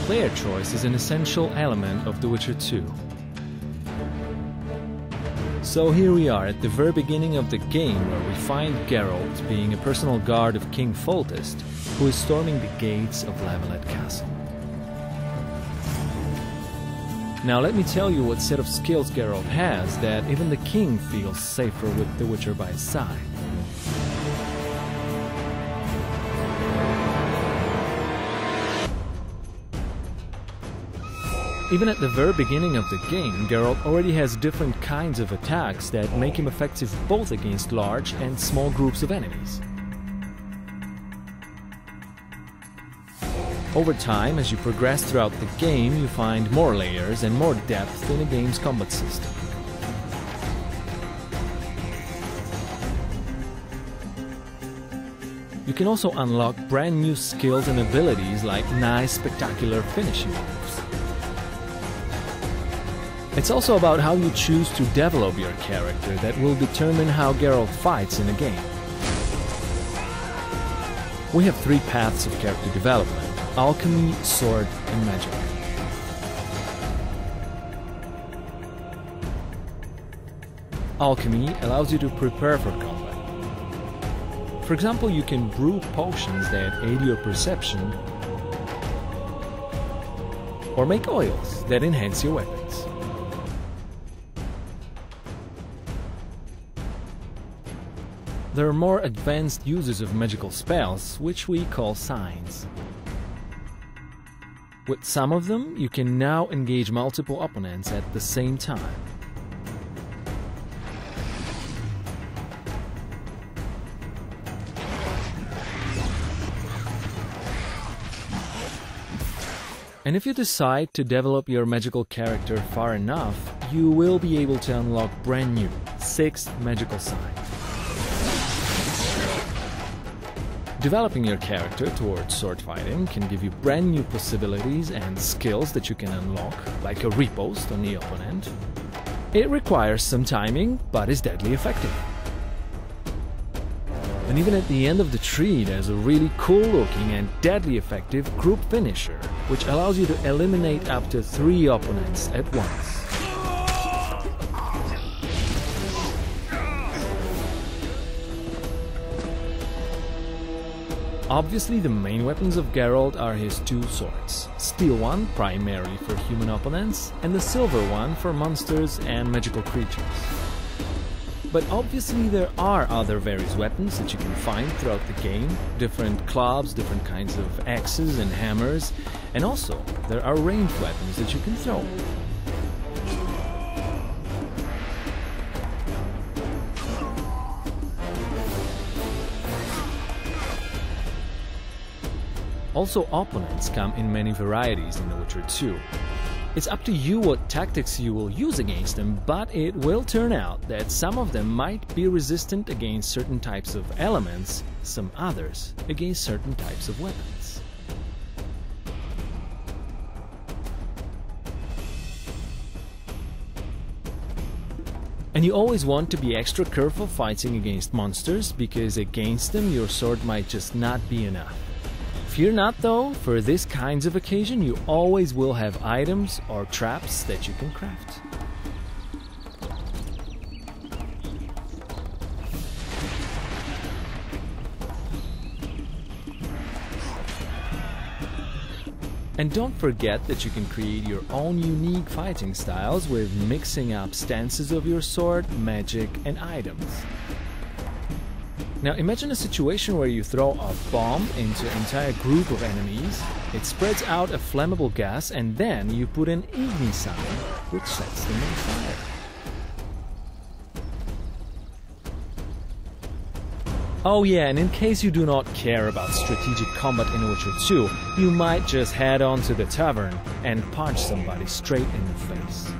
player choice is an essential element of The Witcher 2. So here we are at the very beginning of the game, where we find Geralt being a personal guard of King Foltest, who is storming the gates of Lavalette Castle. Now let me tell you what set of skills Geralt has that even the king feels safer with the Witcher by his side. Even at the very beginning of the game, Geralt already has different kinds of attacks that make him effective both against large and small groups of enemies. Over time, as you progress throughout the game, you find more layers and more depth in the game's combat system. You can also unlock brand new skills and abilities like nice, spectacular finishing moves. It's also about how you choose to develop your character that will determine how Geralt fights in a game. We have three paths of character development: alchemy, sword, and magic. Alchemy allows you to prepare for combat. For example, you can brew potions that aid your perception, or make oils that enhance your weapons. There are more advanced uses of magical spells, which we call signs. With some of them, you can now engage multiple opponents at the same time. And if you decide to develop your magical character far enough, you will be able to unlock brand new 6 magical signs. Developing your character towards sword fighting can give you brand new possibilities and skills that you can unlock, like a riposte on the opponent. It requires some timing, but is deadly effective. And even at the end of the tree, there's a really cool looking and deadly effective group finisher, which allows you to eliminate up to 3 opponents at once. Obviously, the main weapons of Geralt are his 2 swords: steel one primarily for human opponents, and the silver one for monsters and magical creatures. But obviously there are other various weapons that you can find throughout the game, different clubs, different kinds of axes and hammers, and also there are ranged weapons that you can throw. Also, opponents come in many varieties in The Witcher 2. It's up to you what tactics you will use against them, but it will turn out that some of them might be resistant against certain types of elements, some others against certain types of weapons. And you always want to be extra careful fighting against monsters, because against them your sword might just not be enough. Fear not though, for this kinds of occasion you always will have items or traps that you can craft. And don't forget that you can create your own unique fighting styles with mixing up stances of your sword, magic, and items. Now imagine a situation where you throw a bomb into an entire group of enemies, it spreads out a flammable gas, and then you put an igni sign, which sets them on fire. Oh yeah, and in case you do not care about strategic combat in Witcher 2, you might just head on to the tavern and punch somebody straight in the face.